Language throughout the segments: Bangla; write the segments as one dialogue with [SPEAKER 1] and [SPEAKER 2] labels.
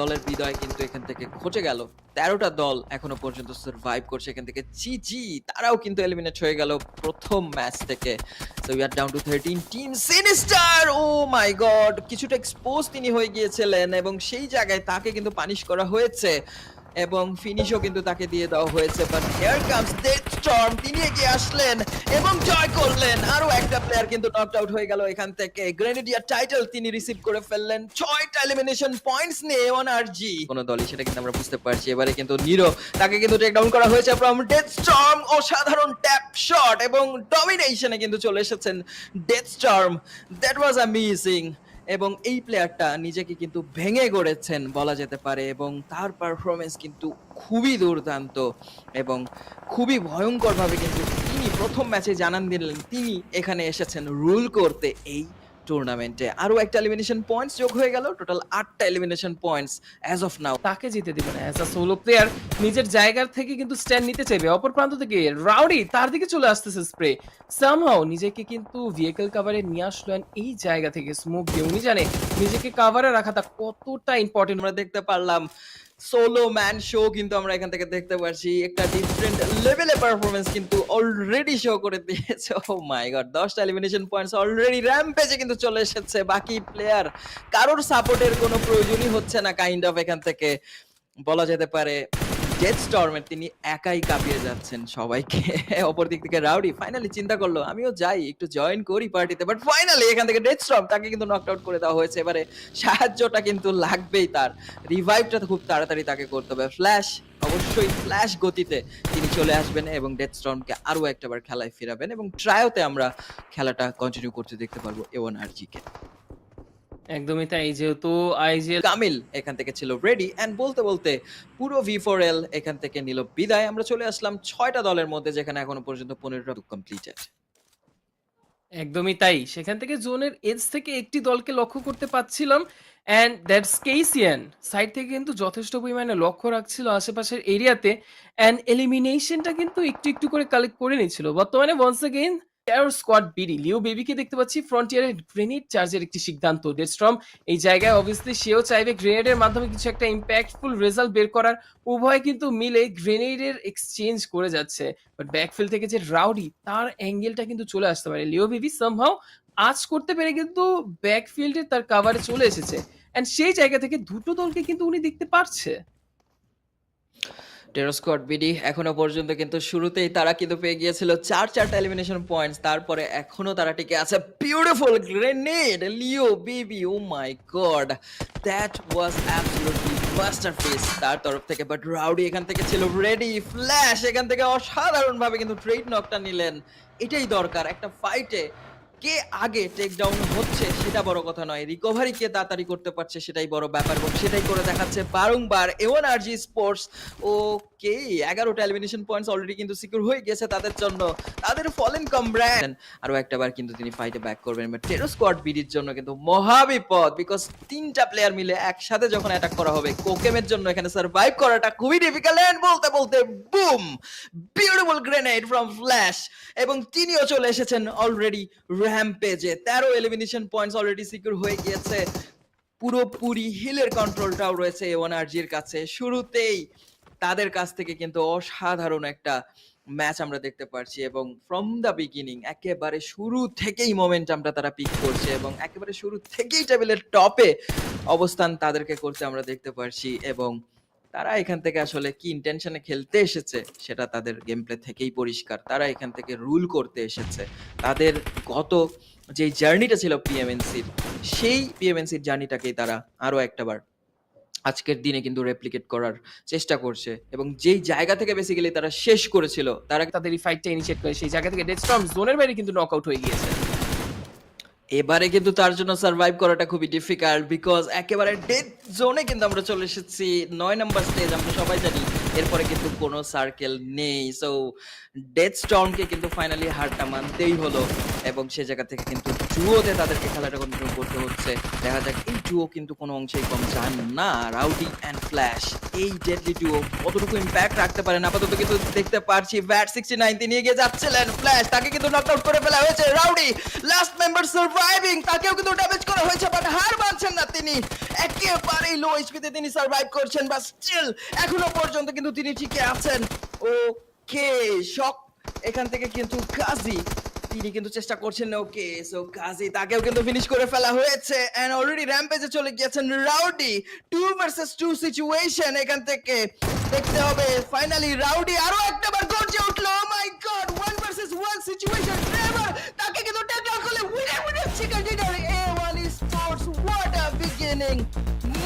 [SPEAKER 1] দলের বিদায় কিন্তু এখান থেকে ঘটে গেল। ১৩টা দল এখনো পর্যন্ত সারভাইভ করছে এখান থেকে। জিজি তারাও কিন্তু এলিমিনেট হয়ে গেল প্রথম ম্যাচ থেকে। So we are down to 13 team. Sinister oh my god! কিছুটা এক্সপোজ তিনি হয়ে গিয়েছিলেন এবং সেই জায়গায় তাকে কিন্তু পানিশ করা হয়েছে এবং ফিনিশও কিন্তু তাকে দিয়ে দেওয়া হয়েছে। But here comes Death Storm, তিনি এগিয়ে আসলেন এবং জয় করলেন। আরো একটা প্লেয়ার কিন্তু নকড আউট হয়ে গেল এখান থেকে। গ্রেনেডিয়ার টাইটেল তিনি রিসিভ করে ফেললেন 6টা এলিমিনেশন পয়েন্টস নিয়ে ওয়ানআরজি। কোন দলই সেটা কিন্তু আমরা বুঝতে পারছি। এবারে কিন্তু নিরো, তাকে কিন্তু টেক ডাউন করা হয়েছে ফ্রম ডেথ স্টর্ম। অসাধারণ ট্যাপ শট এবং ডমিনেশনে কিন্তু চলে এসেছেন Death Storm. That was amazing. এবং এই প্লেয়ারটা নিজেকে কিন্তু ভেঙে গড়েছেন বলা যেতে পারে এবং তার পারফরমেন্স কিন্তু খুবই দুর্দান্ত এবং খুবই ভয়ঙ্করভাবে কিন্তু তিনি প্রথম ম্যাচে জানান দিলেন তিনি এখানে এসেছেন রুল করতে এই টুর্নামেন্টে। আরো একটা এলিমিনেশন পয়েন্টস যোগ হয়ে গেল, টোটাল 8টা elimination points as of now.
[SPEAKER 2] তাকে জিতে দিবে না। অ্যাজ আ সোলো প্লেয়ার নিজের জায়গার থেকে কিন্তু স্ট্যান্ড নিতে চাইবে। অপর প্রান্ত থেকে রাউডি তার দিকে চলে আসতেছে স্প্রে। সামহাও নিজেকে কিন্তু ভেহিকল কভারে নিয়ে আসলেন এই জায়গা থেকে স্মোক দিয়ে। উনি জানে নিজেকে কভারে রাখাটা কতটা ইম্পর্টেন্ট।
[SPEAKER 1] আমরা দেখতে পারলাম সোলো ম্যান শো কিন্তু আমরা এখান থেকে দেখতে পাচ্ছি। একটা ডিফারেন্ট লেভেলে পারফরমেন্স কিন্তু অলরেডি শো করে দিয়েছে। ও মাই গড! 10টা এলিমিনেশন পয়েন্টস অলরেডি র‍্যাম্পেজে কিন্তু চলে এসেছে। বাকি প্লেয়ার কারোর সাপোর্টের কোনো প্রয়োজনই হচ্ছে না কাইন্ড অফ। এখান থেকে বলা যেতে পারে ডেথ স্টর্মের তিনি একাই কাঁপিয়ে যাচ্ছেন সবাইকে। অপর দিক থেকে রাউডি ফাইনালি চিন্তা করলো আমিও যাই একটু জয়েন করি পার্টিতে, বাট ফাইনালি এখান থেকে ডেথ স্টর্ম তাকে কিন্তু নকড আউট করে দেওয়া হয়েছে। এবারে সাহায্যটা কিন্তু লাগবেই, তার রিভাইভটা খুব তাড়াতাড়ি তাকে করতে হবে। ফ্ল্যাশ, অবশ্যই ফ্ল্যাশ গতিতে তিনি চলে আসবেন এবং ডেথ স্টর্মকে আরো একটাবার খেলায় ফিরাবেন এবং ট্রায়োতে আমরা খেলাটা কন্টিনিউ করতে দেখতে পারবো A1RG কে।
[SPEAKER 2] একদমই তাই। যেহেতু আইজিএল
[SPEAKER 1] কামিল এখান থেকে ছিল রেডি এন্ড বলতে বলতে পুরো V4L এখান থেকে নিল বিদায়। আমরা চলে আসলাম 6টা দলের মধ্যে যেখানে এখনো পর্যন্ত 15টা কমপ্লিটেড।
[SPEAKER 2] একদমই তাই। সেখান থেকে জোনের এজ থেকে একটি দলকে লক্ষ্য করতে পাচ্ছিলাম অ্যান্ড দ্যাটস কেইসিয়ান। সাইড থেকে কিন্তু যথেষ্ট পরিমাণে লক্ষ্য রাখছিল আশেপাশের এরিয়াতে অ্যান্ড এলিমিনেশনটা কিন্তু একটু, একটু করে কালেক্ট করে নিচ্ছিল। বর্তমানে once again terror squad BD Leo বেবিকে দেখতে পাচ্ছি ফ্রন্টিয়ারে গ্রেনেড চার্জের একটি সিদ্ধান্ত। ডেডস্টর্ম এই জায়গায় অবভিয়াসলি সেও চাইবে গ্রেনেডের মাধ্যমে কিছু একটা ইম্প্যাক্টফুল রেজাল্ট বের করার। উভয় কিন্তু মিলে গ্রেনেডের এক্সচেঞ্জ করে যাচ্ছে। বাট ব্যাকফিল্ড থেকে যে রাউডি তার অ্যাঙ্গেলটা কিন্তু চলে আসতে পারে। লিও বেবি সামহাউ আজ করতে পেরে কিন্তু ব্যাকফিল্ডে তার কাভারে চলে এসেছে অ্যান্ড সেই জায়গা থেকে দুটো দলকে কিন্তু উনি দেখতে পারছে।
[SPEAKER 1] টেরো স্কোয়াড বিডি এখনো পর্যন্ত কিন্তু শুরুতেই তারা কিন্তু পেয়ে গিয়েছিল 4টা এলিমিনেশন পয়েন্টস। তারপরে এখনো তারা টিকে আছে। Beautiful grenade Leo baby, oh my god, that was absolutely masterpiece তার তরফ থেকে। বাট রাউডি এখান থেকে ছিল রেডি। ফ্ল্যাশ এখান থেকে অসাধারণভাবে কিন্তু ট্রেড নকটা নিলেন। এটাই দরকার একটা ফাইটে। কে আগে টেক ডাউন হচ্ছে সেটা বড় কথা নয়, রিকভারি কে তাড়াতাড়ি করতে পারছে সেটাই বড় ব্যাপার এবং সেটাই করে দেখাচ্ছে বারংবার A1RG স্পোর্টস। ওকে, 11টা এলিমিনেশন পয়েন্টস অলরেডি কিন্তু সিকিউর হয়ে গেছে তাদের জন্য। তাদের ফলেন কমব্র্যান্ড আরো একটাবার কিন্তু তিনি ফাইটে ব্যাক করবেন। বাট টেরো স্কোয়াড বিডির জন্য কিন্তু মহাবিপদ, বিকজ 3টা প্লেয়ার মিলে একসাথে যখন অ্যাটাক করা হবে কোকেমের জন্য এখানে সার্ভাইভ করাটা খুবই ডিফিকাল্ট। এন্ড বলতে বলতে boom, beautiful grenade from flash এবং তিনিও চলে এসেছেন অলরেডি র‍্যাম্পেজে। 13 এলিমিনেশন পয়েন্টস অলরেডি সিকিউর হয়ে গিয়েছে। পুরোপুরি হিলের কন্ট্রোলটাও রয়েছে A1RG এর কাছে। শুরুতেই তাদের কাছ থেকে কিন্তু অসাধারণ একটা ম্যাচ আমরা দেখতে পারছি এবং ফ্রম দ্য বিগিনিং একেবারে শুরু থেকেই মোমেন্টামটা তারা পিক করছে এবং একেবারে শুরু থেকেই টেবিলের টপে অবস্থান তাদেরকে করতে আমরা দেখতে পারছি এবং তারা এখান থেকে আসলে কি ইন্টেনশনে খেলতে এসেছে সেটা তাদের গেম প্লে থেকেই পরিষ্কার। তারা এখান থেকে রুল করতে এসেছে। তাদের গত যে জার্নিটা ছিল পিএমএনসির, সেই পিএমএনসির জার্নিটাকেই তারা আরো একটাবার আজকের দিনে কিন্তু রেপ্লিকেট করার চেষ্টা করছে এবং যেই জায়গা থেকে বেসিক্যালি তারা শেষ করেছিল তারা
[SPEAKER 2] তাদের এই ফাইটটা ইনিশিয়েট করে সেই জায়গা থেকে ডেডস্টর্ম জোনের বাইরে কিন্তু নকআউট হয়ে গিয়েছে।
[SPEAKER 1] এবারে কিন্তু তার জন্য সার্ভাইভ করাটা খুবই ডিফিকাল্ট, বিকজ একেবারে ডেড জোনে কিন্তু আমরা চলে এসেছি। 9 নাম্বার স্টেজ আমরা সবাই জানি, এরপরে কিন্তু কোনো সার্কেল নেই। সো ডেথ স্টর্মকে কিন্তু ফাইনালি হারটা মানতেই হলো এবং সে জায়গা থেকে কিন্তু জুয়োতে তাদেরকে খেলাটা কন্টিনিউ করতে হচ্ছে। দেখা যাক এই ডুও কিন্তু কোনো অংশেই কম যান না। রাউডি অ্যান্ড ফ্ল্যাশ, এই ডেডলি ডুও কতটুকু ইম্প্যাক্ট রাখতে পারেন আপাতত কিন্তু দেখতে পারছি। ব্যাট 69 তিনি এগিয়ে যাচ্ছিলেন, ফ্ল্যাশ তাকে কিন্তু নক আউট করে ফেলা হয়েছে। রাউডি লাস্ট মেম্বার সার্ভাইভিং, তাকেও কিন্তু ড্যামেজ করা হয়েছে, বাট হার মানছেন না তিনি। একেবারেই লো এইচপিতে তিনি সার্ভাইভ করছেন, বাট স্টিল এখনো পর্যন্ত কিন্তু তিনি টিকে আছেন। ওকে, শক এখান থেকে কিন্তু কাজী তিনি কিন্তু চেষ্টা করছেন। ওকে, সো কাজী তাকেও কিন্তু ফিনিশ করে ফেলা হয়েছে এন্ড অলরেডি র‍্যাম্পেজে চলে গিয়েছেন রাউডি। 2 ভার্সেস 2 সিচুয়েশন, এখান থেকে দেখতে হবে ফাইনালি রাউডি আরো একটা বার গর্জে উঠলো। Oh my god, 1 versus 1 situation. Trevor তাকে কিন্তু টেক ডাউন করলে winner chicken dinner. A1 sports, what a beginning,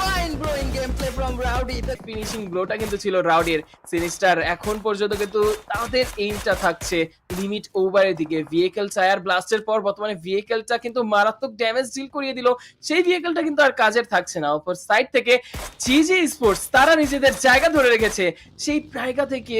[SPEAKER 1] mind blowing game play from Rowdy.
[SPEAKER 2] Finishing ব্লোটা কিন্তু ছিল রাউডির। সিনিস্টার এখন পর্যন্ত কিন্তু তাদের এইমটা থাকছে লিমিট ওভারের দিকে। ভেহিকল টায়ার ব্লাস্টের পর বর্তমানে ভেহিকলটা কিন্তু মারাত্মক ড্যামেজ ডিল করিয়ে দিল, সেই ভেহিকলটা কিন্তু আর কাজের থাকছে না। অপর সাইড থেকে জিজি স্পোর্টস তারা নিজেদের জায়গা ধরে রেখেছে, সেই জায়গা থেকে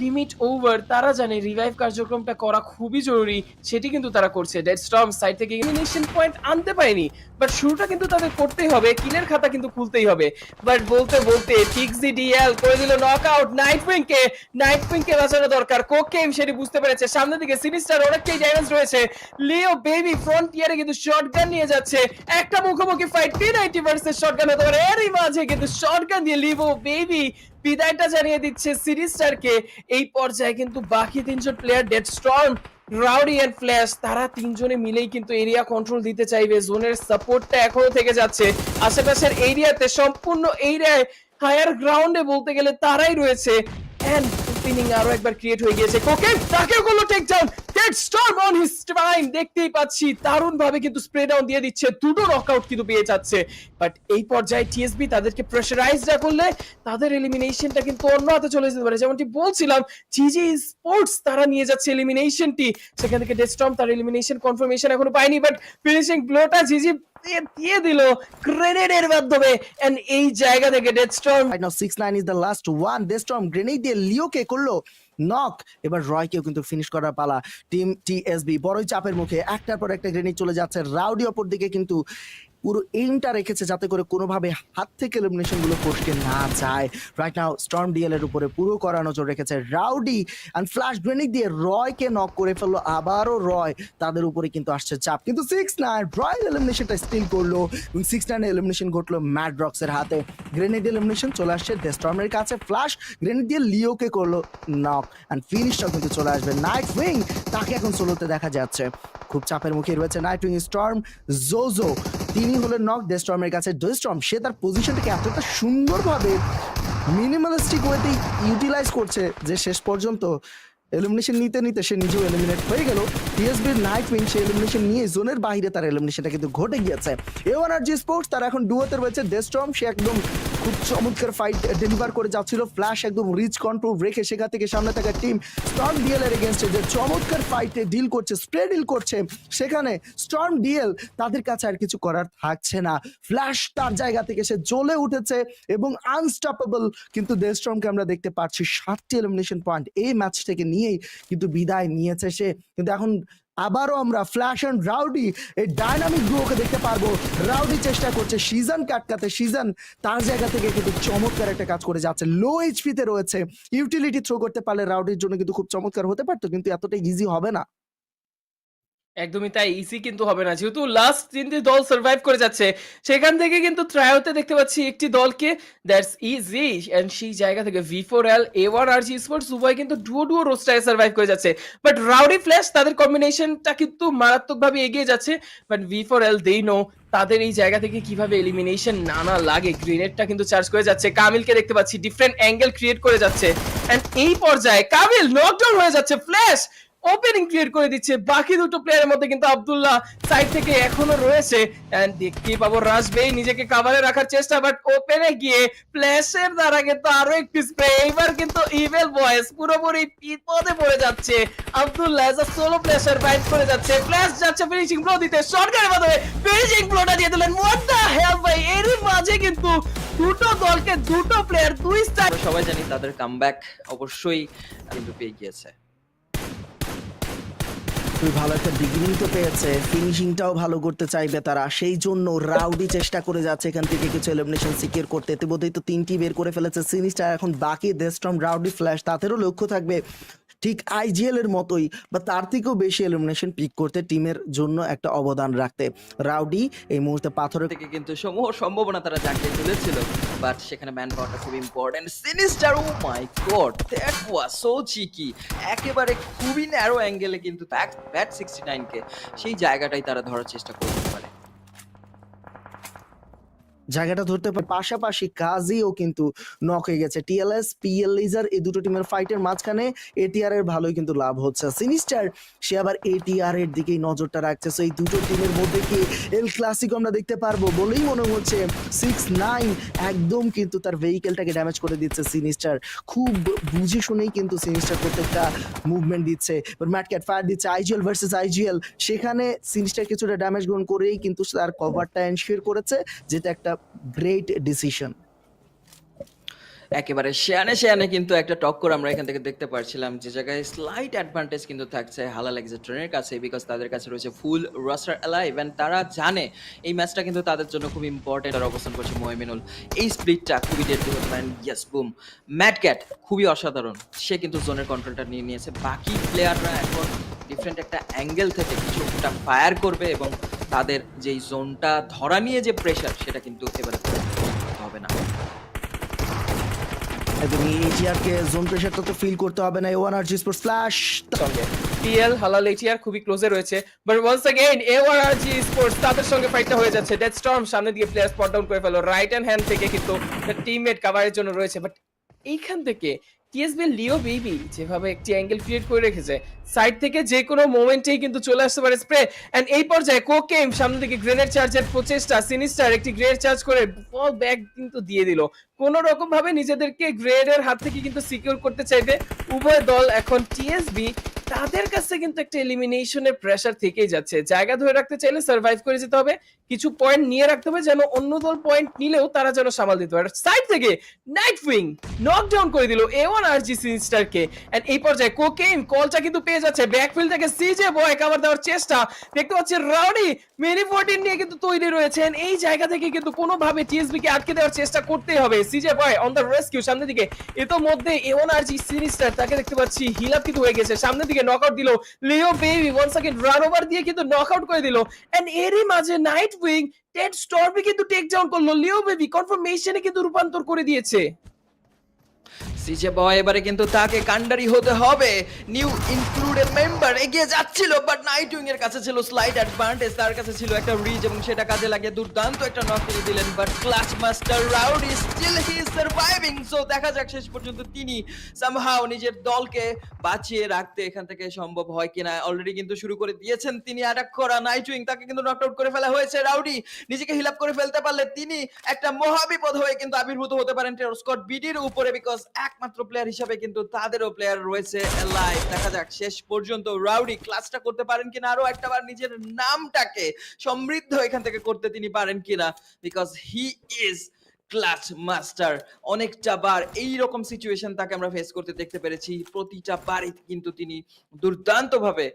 [SPEAKER 2] লিমিট ওভার তারা জানে রিভাইভ কার্যক্রমটা করা খুবই জরুরি, সেটি কিন্তু তারা করছে। ডেড স্টর্ম সাইড থেকে এলিমিনেশন পয়েন্ট আনতে পারেনি, বাট শুরুটা কিন্তু তাদের করতেই হবে, কিলের খাতা কিন্তু খুলতেই হবে। বাট বলতে বলতে পিক্সি ডিএল করে দিল নকআউট নাইটউইংকে। নাইটউইংকে বাঁচানো দরকার, কোকেম সেটি বুঝতে পেরেছে। সামনের দিকে সিনিস্টার অনেকটাই ড্যামেজ রয়েছে। লিও বেবি ফ্রন্টিয়ারে কিন্তু শটগান নিয়ে যাচ্ছে, একটা মুখোমুখি ফাইট P90 ভার্সেস শটগান হতে পারে। এরই মাঝে কিন্তু শটগান দিয়ে লিও বেবি বিদায়টা জানিয়ে দিচ্ছে সিনিস্টারকে। এই পর্যায়ে কিন্তু বাকি তিনজন player Dead Storm, Rowdy and Flash তারা তিনজনে মিলেই কিন্তু এরিয়া কন্ট্রোল দিতে চাইবে। জোনের সাপোর্টটা এখনো থেকে যাচ্ছে আশেপাশের এরিয়াতে, সম্পূর্ণ এরিয়ায় হায়ার গ্রাউন্ডে বলতে গেলে তারাই রয়েছে। এন্ড ওপেনিং আরো একবার ক্রিয়েট হয়ে গিয়েছে। কোকেন তাকেও করলো take down. Dead Storm on his time, দেখতেই পাচ্ছি দারুণ ভাবে কিন্তু স্প্রে ডাউন দিয়ে দিচ্ছে, দুটো নকআউট কিন্তু পেয়ে যাচ্ছে। বাট এই পর্যায়ে টিএসবি তাদেরকে প্রেসারাইজ না করলে তাদের এলিমিনেশনটা কিন্তু অন্য হাতে চলে যেতে পারে। যেমনটি বলছিলাম, জিজি স্পোর্টস তারা নিয়ে যাচ্ছে এলিমিনেশনটি, সেখান থেকে ডেড স্টর্ম তার এলিমিনেশন কনফার্মেশন এখনো পায়নি, বাট ফিনিশিং ব্লোটা জিজি দিয়ে দিল গ্রেনেডের মাধ্যমে। এন্ড এই জায়গা থেকে dead Sturm
[SPEAKER 3] Right now 6-9 is the last one. This storm grenade দিয়ে লিওকে করলো নক। এবার রয়কেও কিন্তু ফিনিশ করার পালা। টিম টিএসবি বড়ই চাপের মুখে, একটার পর একটা গ্রেনেড চলে যাচ্ছে। রাউডি অপর দিকে কিন্তু পুরো এইমটা রেখেছে যাতে করে কোনোভাবে হাত থেকে এলিমিনেশন গুলো ফসকে না যায়। রাইট নাও স্টর্ম ডিএল এর উপরে পুরো কড়া নজর রেখেছে রাউডি, এন্ড ফ্ল্যাশ গ্রেনেড দিয়ে রয়কে নক করে ফেললো। আবারও রয়, তাদের উপরে কিন্তু আসছে চাপ, কিন্তু 6-9 রয়্যাল এলিমিনেশনটা স্টিল করলো এবং 6-9 এলিমিনেশন ঘটলো ম্যাড রক্সের হাতে। গ্রেনেড এলিমিনেশন চলে আসছে ডেড স্টর্মের কাছে। ফ্ল্যাশ গ্রেনেড দিয়ে লিওকে করলো নক, এন্ড ফিনিশটা কিন্তু চলে আসবে নাইটউইং, তাকে এখন সোলোতে দেখা যাচ্ছে। খুব চাপের মুখে রয়েছে নাইটউইং। স্টর্ম জোজো তিনি হলেন নক ডেড স্টর্মের কাছে। ডেড স্টর্ম সে তার পজিশনটাকে এতটা সুন্দরভাবে মিনিমালিস্টিক ওয়েতে ইউটিলাইজ করছে যে শেষ পর্যন্ত এলিমিনেশন নিতে নিতে সে নিজেও এলিমিনেট হয়ে গেল। টিএসবির নাইটউইং সে এলিমিনেশন নিয়ে জোনের বাইরে তার এলিমিনেশনটা কিন্তু ঘটে গিয়েছে। A1RG স্পোর্টস তারা এখন ডুয়োতে রয়েছে। ডেড স্টর্ম সে একদম খুব চমৎকার ফাইট ডেলিভার করে যাচ্ছিল। ফ্ল্যাশ একদম রিচ কন্ট্রোল রেখে সেখান থেকে সামনে থাকা টিম স্টর্ম ডিএল এর এগেনস্টে যে চমৎকার ফাইটে ডিল করছে, স্প্রে ডিল করছে, সেখানে স্টর্ম ডিএল তাদের কাছে আর কিছু করার থাকছে না। ফ্ল্যাশ তার জায়গা থেকে সে জ্বলে উঠেছে এবং আনস্টপেবল। কিন্তু ডেড স্টর্মকে আমরা দেখতে পাচ্ছি 7টি এলিমিনেশন পয়েন্ট এই ম্যাচ থেকে নিয়েই কিন্তু বিদায় নিয়েছে সে। কিন্তু এখন আবারও আমরা ফ্ল্যাশ এন্ড রাউডি এই ডাইনামিক ডুওকে দেখতে পারবো। রাউডি চেষ্টা করছে সিজন কাটকাতে, সিজন তার জায়গা থেকে কিন্তু চমৎকার একটা কাজ করে যাচ্ছে। লো এইচপিতে রয়েছে, ইউটিলিটি থ্রো করতে পারলে রাউডির জন্য কিন্তু খুব চমৎকার হতে পারতো, কিন্তু এতটা ইজি হবে না।
[SPEAKER 2] একদমই তাই, ইজি কিন্তু হবে না, যেহেতু লাস্ট তিনটি দল সার্ভাইভ করে যাচ্ছে। সেখান থেকে কিন্তু ট্রায়োতে দেখতে পাচ্ছি একটি দলকে, দ্যাটস ইজি, এন্ড সেই জায়গা থেকে V4L A1RG স্পোর্টস উভয় কিন্তু ডুও রোস্টারে সার্ভাইভ করে যাচ্ছে। বাট রাউডি ফ্ল্যাশ তাদের কম্বিনেশনটা কিন্তু মারাত্মকভাবে এগিয়ে যাচ্ছে। বাট V4L দেই নো তাদের এই জায়গা থেকে কিভাবে এলিমিনেশন না লাগে। গ্রেনেডটা কিন্তু চার্জ করে যাচ্ছে। কামিলকে দেখতে পাচ্ছি ডিফারেন্ট অ্যাঙ্গেল ক্রিয়েট করে যাচ্ছে, এন্ড এই পর্যায়ে কামিল নকডাউন হয়ে যাচ্ছে। ফ্ল্যাশ ওপেনিং ক্রিয়েট করে দিচ্ছে। বাকি দুটো প্লেয়ারের মধ্যে কিন্তু আব্দুল্লাহ সাইড থেকে এখনো রয়েছে, এন্ড দেখতেই পাবো রাজবেই নিজেকে কাভারে রাখার চেষ্টা, বাট ওপেনে গিয়ে ফ্ল্যাশের দ্বারা কিন্তু আরো একটি স্প্রে। এইবার কিন্তু ইভেল বয়েস পুরোপুরি বিপদে পড়ে যাচ্ছে। Abdullah as a solo player fight করে যাচ্ছে। ফ্ল্যাশ যাচ্ছে ফিনিশিং ব্লো দিতে, শটগানের মাধ্যমে ফিনিশিং ব্লোটা দিয়ে দিলেন। হোয়াট দ্য হেল ভাই, এর মাঝে কিন্তু দুটো দলকে দুটো প্লেয়ার 2 স্টার।
[SPEAKER 1] আমরা সবাই জানি তাদের কামব্যাক অবশ্যই কিন্তু পেয়ে গিয়েছে।
[SPEAKER 3] খুবই ভালো একটা বিগিনিং তো পেয়েছে, ফিনিশিংটাও ভালো করতে চাইবে তারা, সেই জন্য রাউডি চেষ্টা করে যাচ্ছে এখান থেকে কিছু এলিমিনেশন সিকিউর করতে। ইতিমধ্যেই তো 3টি বের করে ফেলেছে সিনিস্টার, এখন বাকি দেশট্রম, রাউডি, ফ্ল্যাশ তাদেরও লক্ষ্য থাকবে ঠিক আইজিএল এর মতোই বা তার থেকেও বেশি এলিমিনেশন পিক করতে, টিমের জন্য একটা অবদান রাখতে। রাউডি এই মুহূর্তে পাথরের
[SPEAKER 1] থেকে কিন্তু সমূহ সম্ভাবনা তারা জাগিয়ে তুলেছিল, বাট সেখানে ম্যান পাওয়ারটা খুব important. Sinister, oh my god, that was so cheeky. একেবারে খুবই ন্যারো অ্যাঙ্গেলে কিন্তু ব্যাট 69 কে সেই জায়গাটাই তারা ধরার চেষ্টা করতে পারে।
[SPEAKER 3] জায়গাটা ধরতে পারে, পাশাপাশি কাজীও কিন্তু নক হয়ে গেছে। টিএলএস, পিএল লেজার এই দুটো টিমের ফাইটের মাঝখানে এটিআর এর ভালোই কিন্তু লাভ হচ্ছে। সিনিস্টার সে আবার এটিআর এর দিকেই নজরটা রাখছে। সো এই দুটো টিমের মধ্যে কি এল ক্লাসিকো আমরা দেখতে পারবো বলেই মনে হচ্ছে। 6-9 একদম কিন্তু তার ভেহিকেলটাকে ড্যামেজ করে দিচ্ছে সিনিস্টার, খুব বুঝে শুনেই কিন্তু সিনিস্টার প্রত্যেকটা মুভমেন্ট দিচ্ছে। এবার ম্যাটক্যাট ফায়ার দিচ্ছে আইজিএল ভার্সেস আইজিএল, সেখানে সিনিস্টার কিছুটা ড্যামেজ গ্রহণ করেই কিন্তু তার কভারটা এনশিওর করেছে, যেটা একটা গ্রেট ডিসিশন।
[SPEAKER 1] একেবারে শেয়ানে কিন্তু একটা টক্কর আমরা এখান থেকে দেখতে পারছিলাম, যে জায়গায় স্লাইট অ্যাডভান্টেজ কিন্তু থাকছে হালাল এক্সিট্রনের কাছে, বিকজ তাদের কাছে রয়েছে ফুল রোস্টার অ্যালাইভ এন্ড তারা জানে এই ম্যাচটা কিন্তু তাদের জন্য খুব ইম্পর্টেন্ট। আর অবস্থান করছে মোহামিনুল, এই স্প্লিটটা খুবই ডেডলি হতে পারেন। ইয়েস, বুম, ম্যাট ক্যাট খুবই অসাধারণ, সে কিন্তু জোনের কন্ট্রোলটা নিয়ে নিয়েছে। বাকি প্লেয়াররা এখন ডিফারেন্ট একটা অ্যাঙ্গেল থেকে কিছুটা ফায়ার করবে এবং তাদের যেই জোনটা ধরা নিয়ে যে প্রেশার, সেটা কিন্তু এবারে হবে না।
[SPEAKER 3] একদমই এটিআর কে জোন প্রেসারটা তো ফিল করতে হবে না। এওয়ানআরজি স্পোর্টস ফ্ল্যাশ
[SPEAKER 2] সঙ্গে টিএল হালাল এটিআর খুবই ক্লোজে রয়েছে, বাট ওয়ান্স अगेन এওয়ারজি স্পোর্টস তাদের সঙ্গে ফাইটটা হয়ে যাচ্ছে। ডেথ স্টর্ম সামনে দিয়ে প্লেয়ার স্পট ডাউন করে ফেলো, রাইট হ্যান্ড থেকে কিন্তু তার টিমমেট কভারের জন্য রয়েছে। বাট এইখান থেকে টিএসবি লিও বেবি যেভাবে একটি অ্যাঙ্গেল ক্রিয়েট করে রেখেছে, সাইড থেকে যে কোনো মোমেন্টেই কিন্তু চলে আসতে পারে স্প্রে। এন্ড এই পর্যায়ে কোকেম সামনে থেকে গ্রেনেড চার্জের প্রচেষ্টা, সিনিস্টার একটি গ্রেনেড চার্জ করে বল ব্যাক কিন্তু দিয়ে দিল। কোন রকম ভাবে নিজেদেরকে গ্রেডের হাত থেকে কিন্তু সিকিউর করতে চাইবে উভয় দল। এখন টিএসবি তাদের কাছে কিন্তু একটা এলিমিনেশনের প্রেসার থেকেই যাচ্ছে, জায়গা ধরে রাখতে চাইলে সার্ভাইভ করে যেতে হবে, কিছু পয়েন্ট নিয়ে রাখতে হবে যেন অন্য দল পয়েন্ট নিলেও তারা যেন সামাল দিতে পারে। সাইড থেকে নাইট উইং নকডাউন করে দিল এওয়ানআরজি সিনিস্টারকে। এন্ড এই পর্যায়ে কোকেইন কলটা কিন্তু পেয়ে যাচ্ছে, ব্যাকফিল্ড থেকে সিজে বয় কভার দেওয়ার চেষ্টা দেখতে পাচ্ছি। রাউডি মিনি 14 নিয়ে কিন্তু তৈরি রয়েছেন, এই জায়গা থেকে কিন্তু কোনোভাবে টিএসবি কে আটকে দেওয়ার চেষ্টা করতেই হবে। সিজে বয় অন দ্য রেস্কিউ সামনে দিকে, ইতোমধ্যে এওয়ানআরজি সিনিস্টার তাকে দেখতে পাচ্ছি হিল আপ কিন্তু হয়ে গেছে, সামনে দিকে নকআউট দিল Leo baby, once again run over দিয়ে কিন্তু নকআউট করে দিল। এন্ড এরই মাঝে নাইট উইং টেড স্টর্মকে কিন্তু টেক ডাউন করলো, লিও বেবি কনফার্মেশনে কিন্তু রূপান্তর করে দিয়েছে।
[SPEAKER 1] সিজে বয় এবারে কিন্তু তাকে কান্ডারি হতে হবে। নিউ ইনক্লুডেড মেম্বার এগিয়ে যাচ্ছিল, বাট নাইট উইং এর কাছে ছিল স্লাইড অ্যাডভান্টেজ, তার কাছে ছিল একটা রিচ এবং সেটা কাজে লাগিয়ে দুর্দান্ত একটা নক করে দিলেন। But clutch master Rowdy still he is surviving. So দেখা যাক শেষ পর্যন্ত তিনি সামহাও নিজের দলকে বাঁচিয়ে রাখতে এখান থেকে সম্ভব হয় কিনা। অলরেডি কিন্তু শুরু করে দিয়েছেন তিনি অ্যাটাক করা। নাইট উইং তাকে কিন্তু নক আউট করে ফেলা হয়েছে। রাউডি নিজেকে হিল আপ করে ফেলতে পারলে তিনি একটা মহাবিপদ হয়ে কিন্তু আবির্ভূত হতে পারেন টেরর স্কোয়াড বিডির উপরে, বিকজ একমাত্র প্লেয়ার হিসেবে কিন্তু তাদেরও প্লেয়ার রয়েছে লাইভ। দেখা যাক শেষ পর্যন্ত রাউডি ক্লাচটা করতে পারেন কিনা, আরো একটাবার নিজের নামটাকে সমৃদ্ধ এখান থেকে করতে তিনি পারেন কিনা, because he is clutch master. অনেকটা বার এইরকম সিচুয়েশন তাকে আমরা ফেস করতে দেখতে পেরেছি, প্রতিটা বারই কিন্তু তিনি দুর্দান্ত ভাবে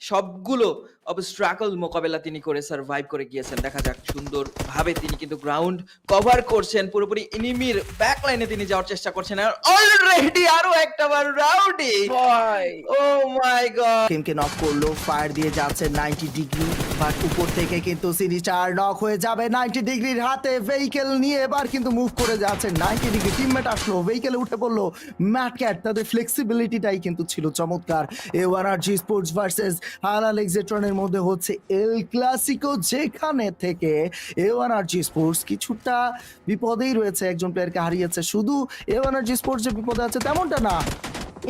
[SPEAKER 1] সবগুলো অবস্ট্রাকল মোকাবেলা তিনি করে সার্ভাইভ করে গিয়েছেন। দেখা যাক সুন্দর ভাবে তিনি কিন্তু গ্রাউন্ড কভার করছেন, পুরোপুরি এনিমির ব্যাক লাইনে তিনি যাওয়ার চেষ্টা করছেন। আর অলরেডি আরো একটাবার রাউডি, ও মাই গড,
[SPEAKER 3] টিমকে নক করলো, ফায়ার দিয়ে যাচ্ছে 90 ডিগ্রি, বাট উপর থেকে কিন্তু সিনিস্টার নক হয়ে যাবে 90 ডিগ্রির হাতে। ভেহিকেল নিয়ে এবার কিন্তু মুভ করে যাচ্ছে 90 ডিগ্রি, টিমমেট আসলো, ভেহিকেলে উঠে পড়লো ম্যাট ক্যাট। তাদের ফ্লেক্সিবিলিটিটাই কিন্তু ছিল চমৎকার। এওয়ানআরজি স্পোর্টস ভার্সেস হালাল এক্সিট্রনের মধ্যে হচ্ছে এল ক্লাসিকো, যেখানে থেকে এওয়ানআরজি স্পোর্টস কিছুটা বিপদেই রয়েছে, একজন প্লেয়ারকে হারিয়েছে। শুধু এওয়ানআরজি স্পোর্টস যে বিপদে আছে তেমনটা না,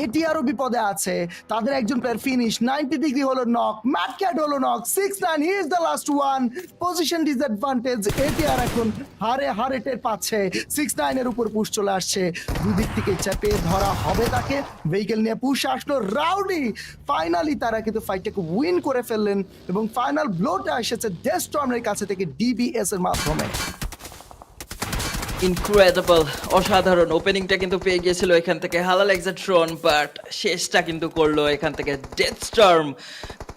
[SPEAKER 3] এটি আরো বিপদে আছে, তাদের একজন প্লেয়ার ফিনিশ। 90 ডিগ্রি হলো নক, ম্যাট ক্যাট হলো knock, 6-9 he is the last one. Position disadvantage এটি আর এখন হারে টের পাচ্ছে। 6-9 এর উপর পুশ চলে আসছে, দুদিক থেকে চেপে ধরা হবে তাকে। ভেহিকেল নিয়ে পুশ আসলো রাউডি, ফাইনালি তারা কিন্তু ফাইটটাকে উইন করে ফেললেন এবং ফাইনাল ব্লোটা এসেছে ডেস্টর্মের কাছে থেকে ডিবিএস এর মাধ্যমে।
[SPEAKER 1] ইনক্রেডিবল, অসাধারণ ওপেনিংটা কিন্তু পেয়ে গিয়েছিল এখান থেকে হালাল এক্সাট্রন, বাট শেষটা কিন্তু করলো এখান থেকে ডেথ স্টর্ম।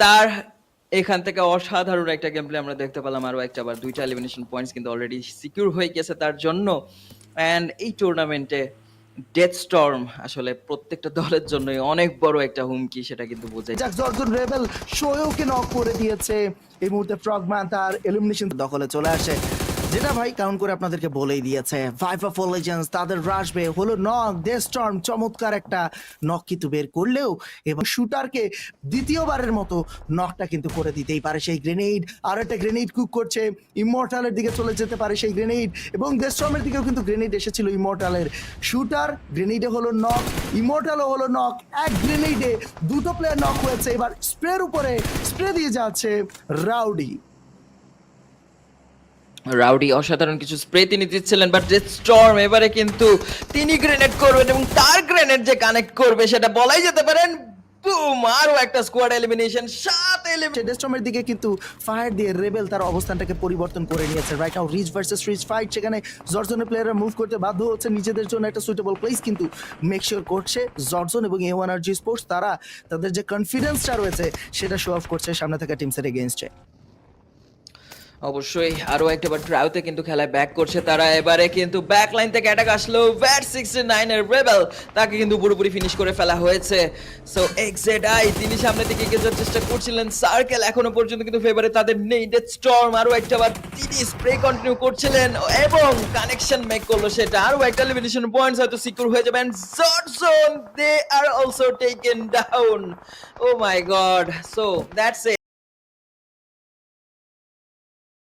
[SPEAKER 1] তার এখান থেকে অসাধারণ একটা গেম প্লে আমরা দেখতে পেলাম, আরও একটা আবার 2টা এলিমিনেশন পয়েন্টস কিন্তু অলরেডি সিকিউর হয়ে গেছে তার জন্য। অ্যান্ড এই টুর্নামেন্টে ডেথ স্টর্ম আসলে প্রত্যেকটা দলের জন্যই অনেক বড় একটা হুমকি, সেটা কিন্তু বোঝাই।
[SPEAKER 3] যাক, জর্জন রেবেল শোয়েওকে নক করে দিয়েছে। এই মুহূর্তে ফ্রগম্যান তার এলিমিনেশন দখলে চলে আসে, যেটা ভাই কাউন্ট করে আপনাদেরকে বলেই দিয়েছে। ভাইভা ফর লেজেন্ডস তাদের রাশবে হলো নক, ডেথ স্টর্ম চমৎকার একটা নক কিন্তু বের করলেও এবং শুটারকে দ্বিতীয়বারের মতো নকটা কিন্তু করে দিতেই পারে সেই গ্রেনেড। আর একটা গ্রেনেড কুক করছে, ইমর্টালের দিকে চলে যেতে পারে সেই গ্রেনেড, এবং ডেথ স্টর্মের দিকেও কিন্তু গ্রেনেড এসেছিল ইমর্টালের। শুটার গ্রেনেডে হলো নক, ইমর্টালও হলো নক, এক গ্রেনেডে দুটো প্লেয়ার নক হয়েছে। এবার স্প্রের উপরে স্প্রে দিয়ে যাচ্ছে রাউডি।
[SPEAKER 1] রাউডি অসাধারণ কিছু স্প্রে তিনি দিচ্ছিলেন, বাট ডেথ স্টর্ম এবারে কিন্তু তিনি গ্রেনেড করবেন এবং তার গ্রেনেড যে কানেক্ট করবে সেটা বলাই যেতে পারেন। বুম, আরো একটা স্কোয়াড এলিমিনেশন, 7 এলিমিনেশন।
[SPEAKER 3] ডেথ স্টর্মের দিকে কিন্তু ফায়ার দিয়ে রেবেল তার অবস্থানটাকে পরিবর্তন করে নিয়েছে। Right now rich versus rich fight, সেখানে জর্জনের প্লেয়াররা মুভ করতে বাধ্য হচ্ছে, নিজেদের জন্য একটা সুইটেবল প্লেস কিন্তু মেক শিওর করছে জর্জন এবং A1 RG স্পোর্টস। তারা তাদের যে কনফিডেন্সটা রয়েছে সেটা শো অফ করছে সামনে থাকা টিমসের এগেইনস্টে।
[SPEAKER 1] অবশ্যই আরো একটাবার ট্রাউতে কিন্তু খেলায় ব্যাক করছে তারা। এবারে কিন্তু ব্যাক লাইন থেকে অ্যাটাক আসলো ভ্যাট 69 এর রেবেল, তাকে কিন্তু পুরোপুরি ফিনিশ করে ফেলা হয়েছে। সো এক্সজেডআই তিনি সামনে দিকে এগিয়ে যাওয়ার চেষ্টা করছিলেন, সার্কেল এখনো পর্যন্ত কিন্তু ফেভারে তাদের নেই। ডেথ স্টর্ম আরো একটাবার তিনি স্প্রে কন্টিনিউ করছিলেন এবং কানেকশন মেক করলো, সেটা আরো একটা এলিমিনেশন পয়েন্টস হয়তো সিকিউর হয়ে যাবে। এন্ড জর্জন they are also taken down. Oh my god, so that's it.